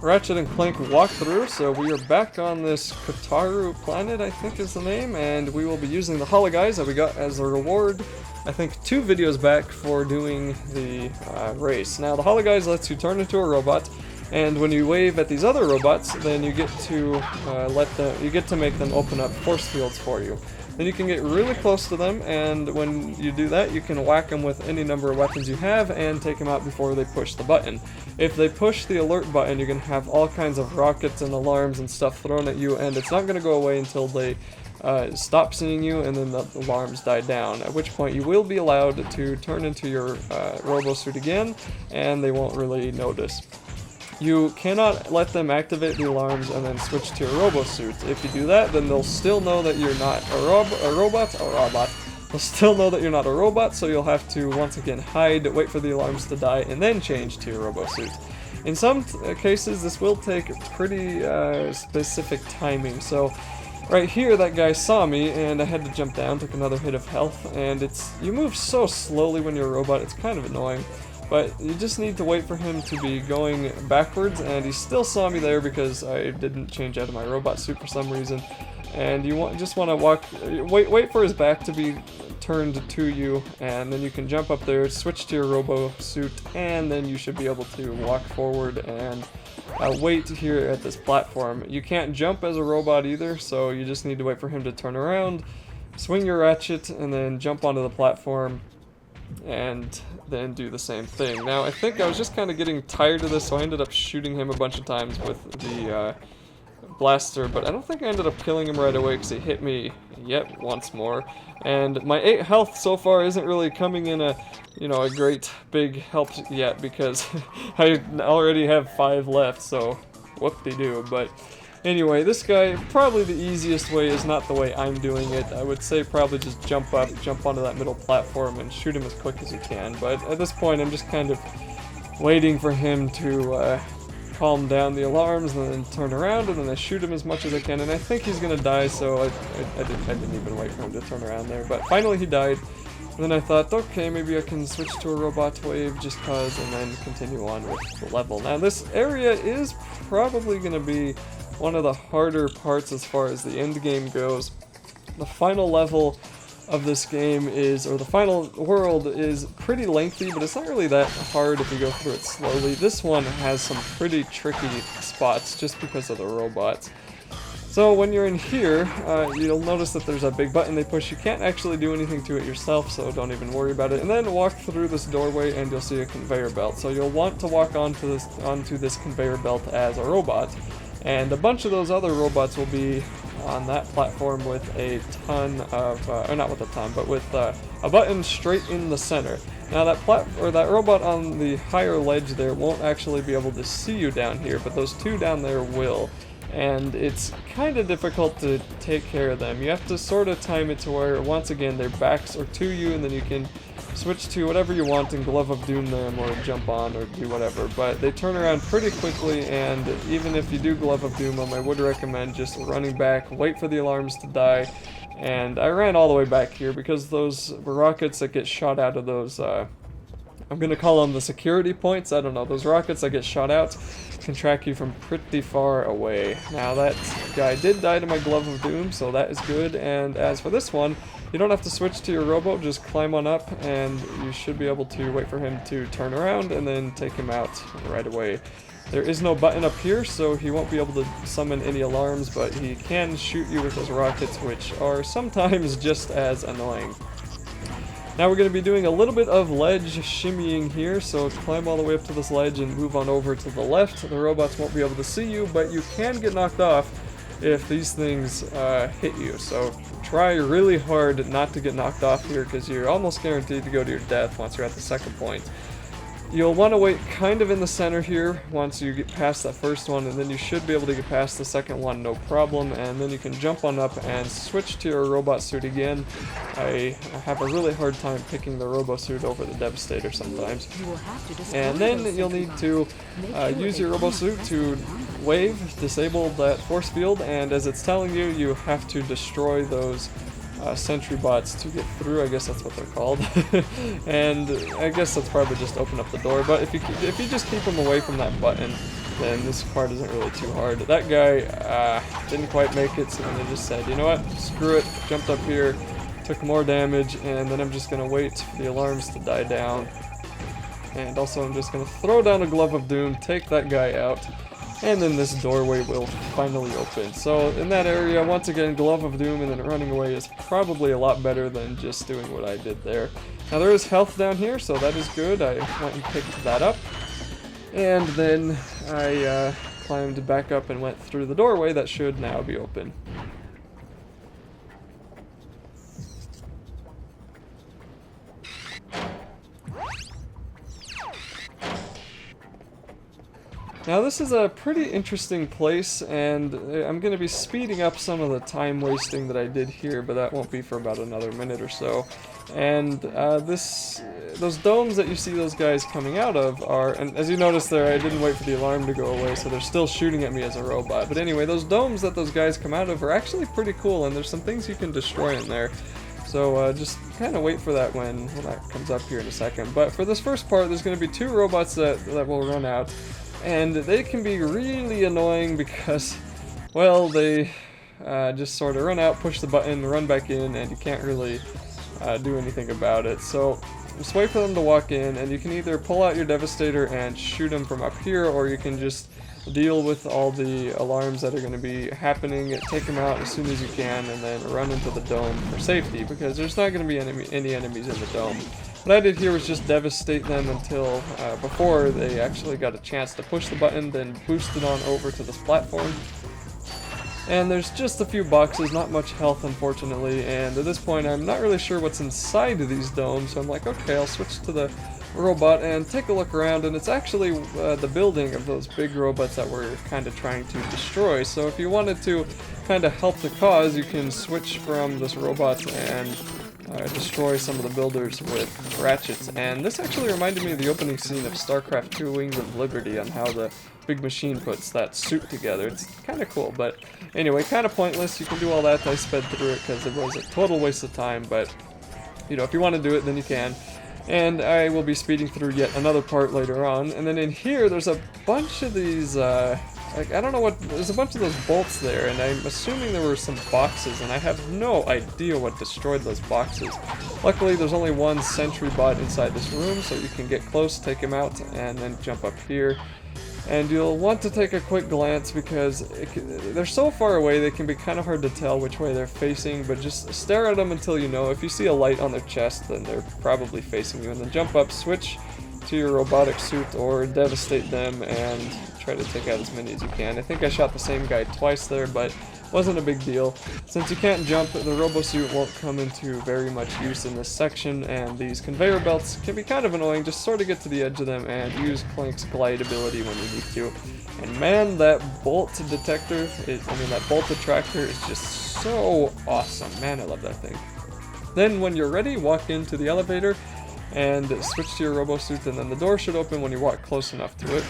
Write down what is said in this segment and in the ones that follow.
Ratchet and Clank walkthrough. So we are back on this Qutaru planet, I think is the name, and we will be using the hologuise that we got as a reward, I think 2 videos back, for doing the race. Now the hologuise lets you turn into a robot, and when you wave at these other robots, then you get to make them open up force fields for you. Then you can get really close to them, and when you do that, you can whack them with any number of weapons you have and take them out before they push the button. If they push the alert button, you're going to have all kinds of rockets and alarms and stuff thrown at you, and it's not going to go away until they stop seeing you and then the alarms die down, at which point you will be allowed to turn into your robo-suit again, and they won't really notice. You cannot let them activate the alarms and then switch to your robo-suit. If you do that, then they'll still know that you're not a robot. They'll still know that you're not a robot, so you'll have to once again hide, wait for the alarms to die, and then change to your robo-suit. In some cases, this will take pretty specific timing. So right here, that guy saw me, and I had to jump down, took another hit of health, and you move so slowly when you're a robot, it's kind of annoying. But you just need to wait for him to be going backwards, and he still saw me there because I didn't change out of my robot suit for some reason. And you just want to wait for his back to be turned to you, and then you can jump up there, switch to your robo suit, and then you should be able to walk forward and wait here at this platform. You can't jump as a robot either, so you just need to wait for him to turn around, swing your ratchet, and then jump onto the platform, and then do the same thing. Now, I think I was just kind of getting tired of this, so I ended up shooting him a bunch of times with the blaster, but I don't think I ended up killing him right away because he hit me yet once more. And my 8 health so far isn't really coming in a great big help yet, because I already have 5 left, so whoop-de-doo. But anyway, this guy, probably the easiest way is not the way I'm doing it. I would say probably just jump up, jump onto that middle platform, and shoot him as quick as you can. But at this point, I'm just kind of waiting for him to calm down the alarms, and then turn around, and then I shoot him as much as I can. And I think he's gonna die, so I didn't even wait for him to turn around there. But finally he died. And then I thought, okay, maybe I can switch to a robot wave just cause, and then continue on with the level. Now this area is probably gonna be one of the harder parts as far as the end game goes. The final level of this game or the final world is pretty lengthy, but it's not really that hard if you go through it slowly. This one has some pretty tricky spots just because of the robots. So when you're in here, you'll notice that there's a big button they push. You can't actually do anything to it yourself, so don't even worry about it. And then walk through this doorway and you'll see a conveyor belt. So you'll want to walk onto this conveyor belt as a robot. And a bunch of those other robots will be on that platform with a ton of, or not with a ton, but with a button straight in the center. Now that robot on the higher ledge there won't actually be able to see you down here, but those 2 down there will. And it's kind of difficult to take care of them. You have to sort of time it to where, once again, their backs are to you, and then you can switch to whatever you want and Glove of Doom them, or jump on, or do whatever. But they turn around pretty quickly, and even if you do Glove of Doom them, I would recommend just running back, wait for the alarms to die. And I ran all the way back here because those rockets that get shot out of those, I'm going to call them the security points, I don't know, those rockets that get shot out can track you from pretty far away. Now that guy did die to my Glove of Doom, so that is good. And as for this one, you don't have to switch to your robo, just climb on up, and you should be able to wait for him to turn around and then take him out right away. There is no button up here, so he won't be able to summon any alarms, but he can shoot you with his rockets, which are sometimes just as annoying. Now we're going to be doing a little bit of ledge shimmying here, so climb all the way up to this ledge and move on over to the left. The robots won't be able to see you, but you can get knocked off if these things hit you. So try really hard not to get knocked off here, because you're almost guaranteed to go to your death once you're at the second point. You'll want to wait kind of in the center here once you get past that first one, and then you should be able to get past the second one no problem, and then you can jump on up and switch to your robot suit again. I have a really hard time picking the robo suit over the Devastator sometimes. And then you'll need to use your robo suit to wave, disable that force field, and as it's telling you, you have to destroy those sentry bots to get through. I guess that's what they're called. And I guess that's probably just open up the door, but if you just keep them away from that button, then this part isn't really too hard. That guy didn't quite make it, so then I just said, you know what, screw it, jumped up here, took more damage, and then I'm just going to wait for the alarms to die down. And also I'm just going to throw down a Glove of Doom, take that guy out, and then this doorway will finally open. So in that area, once again, Glove of Doom and then running away is probably a lot better than just doing what I did there. Now there is health down here, so that is good. I went and picked that up. And then I climbed back up and went through the doorway that should now be open. Now this is a pretty interesting place, and I'm going to be speeding up some of the time wasting that I did here, but that won't be for about another minute or so. And those domes that you see those guys coming out of are, and as you notice there, I didn't wait for the alarm to go away, so they're still shooting at me as a robot. But anyway, those domes that those guys come out of are actually pretty cool, and there's some things you can destroy in there. So just kind of wait for that when that comes up here in a second. But for this first part, there's going to be 2 robots that will run out. And they can be really annoying because, well, they just sort of run out, push the button, run back in, and you can't really do anything about it. So just wait for them to walk in, and you can either pull out your Devastator and shoot them from up here, or you can just deal with all the alarms that are going to be happening, take them out as soon as you can, and then run into the dome for safety, because there's not going to be any enemies in the dome. What I did here was just devastate them until before they actually got a chance to push the button, then boosted on over to this platform. And there's just a few boxes, not much health unfortunately, and at this point I'm not really sure what's inside of these domes, so I'm like, okay, I'll switch to the robot and take a look around, and it's actually the building of those big robots that we're kind of trying to destroy. So if you wanted to kind of help the cause, you can switch from this robot and destroy some of the builders with ratchets. And this actually reminded me of the opening scene of StarCraft 2 Wings of Liberty on how the big machine puts that suit together. It's kind of cool, but anyway, kind of pointless. You can do all that. I sped through it because it was a total waste of time, but you know, if you want to do it, then you can. And I will be speeding through yet another part later on. And then in here, there's a bunch of these, like, I don't know what, there's a bunch of those bolts there, and I'm assuming there were some boxes, and I have no idea what destroyed those boxes. Luckily, there's only one sentry bot inside this room, so you can get close, take him out, and then jump up here. And you'll want to take a quick glance because they're so far away they can be kind of hard to tell which way they're facing, but just stare at them until you know. If you see a light on their chest, then they're probably facing you, and then jump up, switch to your robotic suit, or devastate them and try to take out as many as you can. I think I shot the same guy twice there, but wasn't a big deal. Since you can't jump, the robo-suit won't come into very much use in this section, and these conveyor belts can be kind of annoying. Just sort of get to the edge of them and use Clank's glide ability when you need to. And man, that bolt detector, that bolt attractor is just so awesome. Man, I love that thing. Then when you're ready, walk into the elevator and switch to your robo-suit, and then the door should open when you walk close enough to it.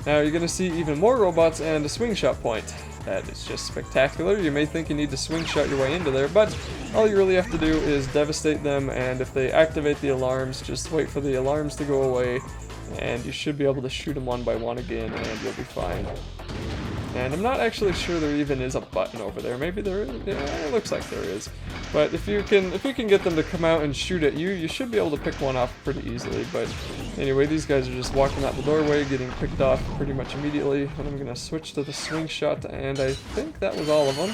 Now you're going to see even more robots and a swing shot point. That is just spectacular. You may think you need to swing shot your way into there, but all you really have to do is devastate them, and if they activate the alarms, just wait for the alarms to go away, and you should be able to shoot them one by one again, and you'll be fine. And I'm not actually sure there even is a button over there. Maybe there is. Yeah, it looks like there is. But if you can get them to come out and shoot at you, you should be able to pick one off pretty easily. But anyway, these guys are just walking out the doorway, getting picked off pretty much immediately. And I'm gonna switch to the swing shot, and I think that was all of them.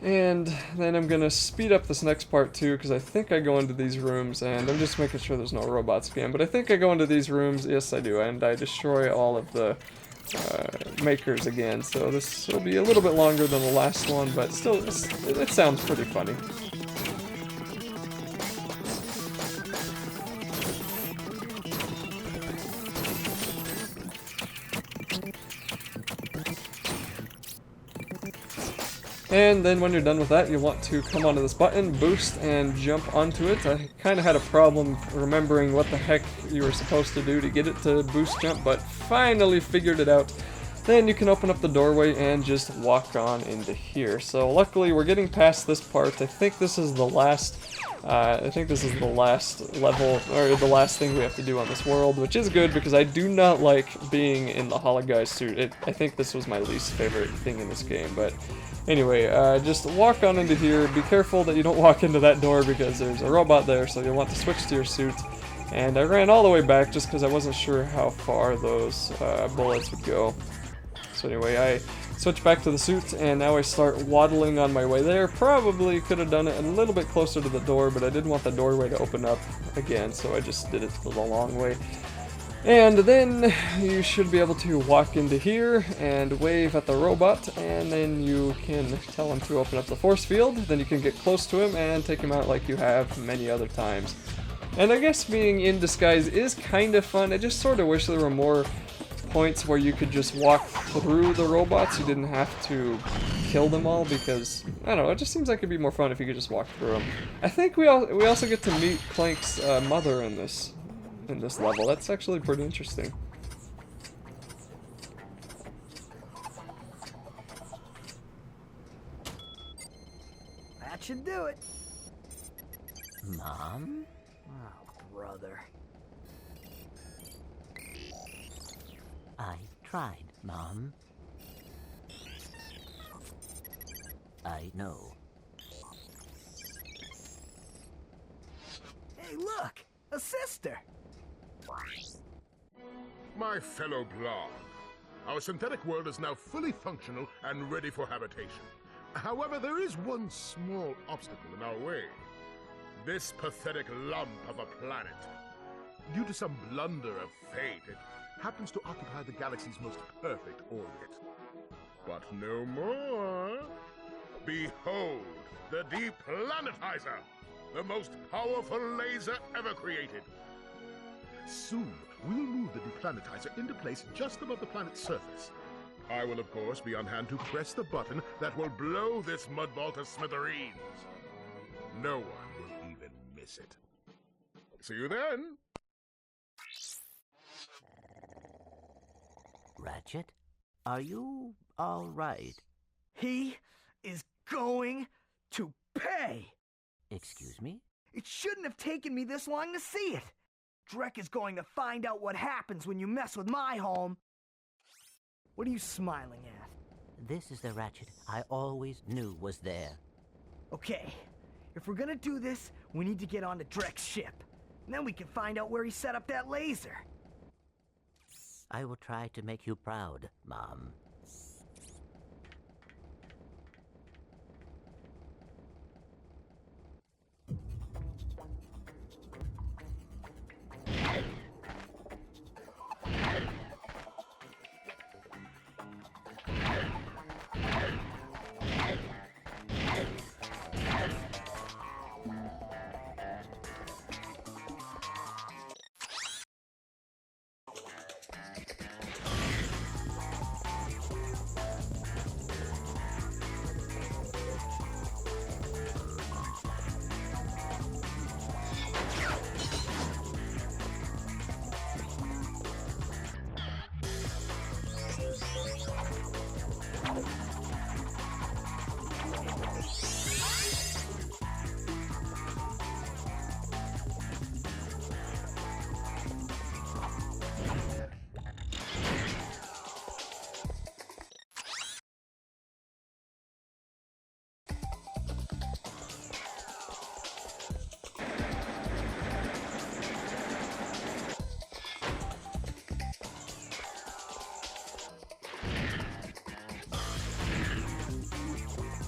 And then I'm gonna speed up this next part too, because I think I go into these rooms, and I'm just making sure there's no robots again. But I think I go into these rooms. Yes, I do, and I destroy all of the makers again, so this will be a little bit longer than the last one, but still, it sounds pretty funny. And then when you're done with that, you want to come onto this button, boost, and jump onto it. I kind of had a problem remembering what the heck you were supposed to do to get it to boost jump, but finally figured it out. then you can open up the doorway and just walk on into here. So luckily we're getting past this part. I think this is the last level, or the last thing we have to do on this world, which is good because I do not like being in the Hologuy's suit. I think this was my least favorite thing in this game, but anyway, just walk on into here. Be careful that you don't walk into that door because there's a robot there, so you'll want to switch to your suit. And I ran all the way back just because I wasn't sure how far those bullets would go. So anyway, I switch back to the suit, and now I start waddling on my way there. Probably could have done it a little bit closer to the door, but I didn't want the doorway to open up again, so I just did it the long way. And then you should be able to walk into here and wave at the robot, and then you can tell him to open up the force field. Then you can get close to him and take him out like you have many other times. And I guess being in disguise is kind of fun. I just sort of wish there were more points where you could just walk through the robots. You didn't have to kill them all because, I don't know, it just seems like it'd be more fun if you could just walk through them. I think we also get to meet Clank's mother in this level. That's actually pretty interesting. That should do it. Mom? Oh, brother. I tried, Mom. I know. Hey, look! A sister! My fellow blog, our synthetic world is now fully functional and ready for habitation. However, there is one small obstacle in our way. This pathetic lump of a planet. Due to some blunder of fate, it happens to occupy the galaxy's most perfect orbit. But no more. Behold, the Deplanetizer, the most powerful laser ever created. Soon, we'll move the Deplanetizer into place just above the planet's surface. I will, of course, be on hand to press the button that will blow this mudball to smithereens. No one will even miss it. See you then! Ratchet, are you all right? He is going to pay! Excuse me? It shouldn't have taken me this long to see it! Drek is going to find out what happens when you mess with my home! What are you smiling at? This is the Ratchet I always knew was there. Okay, if we're gonna do this, we need to get onto Drek's ship. And then we can find out where he set up that laser. I will try to make you proud, Mom.